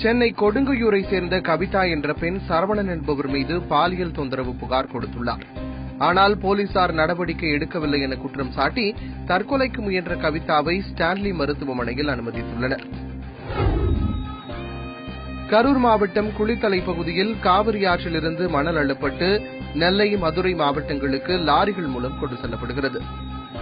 சென்னை கொடுங்கையூரை சேர்ந்த கவிதா என்ற பெண் சரவணன் என்பவர் மீது பாலியல் தொந்தரவு புகார் கொடுத்துள்ளார். ஆனால் போலீசார் நடவடிக்கை எடுக்கவில்லை என குற்றம் சாட்டி தற்கொலைக்கு முயன்ற கவிதாவை ஸ்டான்லி மருத்துவமனையில் அனுமதித்துள்ளனர். கரூர் மாவட்டம் குளித்தலை பகுதியில் காவிரி ஆற்றிலிருந்து மணல் அள்ளப்பட்டு நெல்லை, மதுரை மாவட்டங்களுக்கு லாரிகள் மூலம் கொண்டு செல்லப்படுகிறது.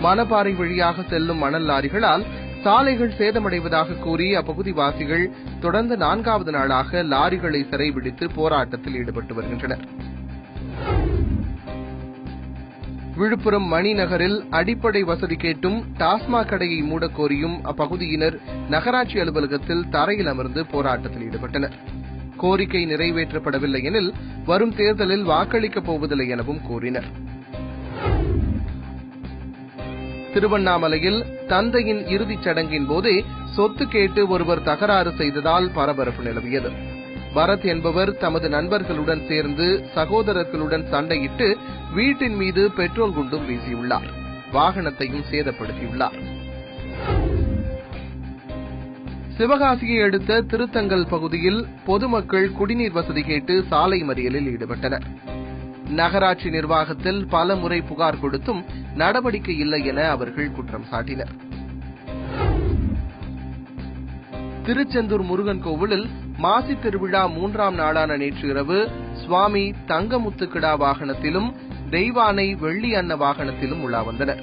மணப்பாறை வழியாக செல்லும் மணல் லாரிகளால் சாலைகள் சேதமடைவதாக கூறி அப்பகுதிவாசிகள் தொடர்ந்து 4வது நாளாக லாரிகளை சிறைபிடித்து போராட்டத்தில் ஈடுபட்டு வருகின்றனர். விழுப்புரம் மணிநகரில் அடிப்படை வசதி கேட்டும் டாஸ்மாக் கடையை மூடக்கோரியும் அப்பகுதியினர் நகராட்சி அலுவலகத்தில் தரையில் அமர்ந்து போராட்டத்தில் ஈடுபட்டனர். கோரிக்கை நிறைவேற்றப்படவில்லை எனில் வரும் தேர்தலில் வாக்களிக்கப் போவதில்லை எனவும் கூறினர். திருவண்ணாமலையில் தந்தையின் இறுதிச் சடங்கின் போதே சொத்து கேட்டு ஒருவர் தகராறு செய்ததால் பரபரப்பு நிலவியது. பரத் என்பவர் தமது நண்பர்களுடன் சேர்ந்து சகோதரர்களுடன் சண்டையிட்டு வீட்டின் மீது பெட்ரோல் குண்டும் வீசியுள்ளார். வாகனத்தையும் சேதப்படுத்தியுள்ளார். சிவகாசியை அடுத்த திருத்தங்கல் பகுதியில் பொதுமக்கள் குடிநீர் வசதி கேட்டு சாலை மறியலில் ஈடுபட்டனர். நகராட்சி நிர்வாகத்தில் பல முறை புகார் கொடுத்தும் நடவடிக்கை இல்லை என அவர்கள் குற்றம் சாட்டினர். திருச்செந்தூர் முருகன் கோவிலில் மாசி திருவிழா 3ஆம் நாளான நேற்று இரவு சுவாமி தங்கமுத்துக்கிடா வாகனத்திலும் தெய்வானை வெள்ளி அன்ன வாகனத்திலும் உலா வந்தனர்.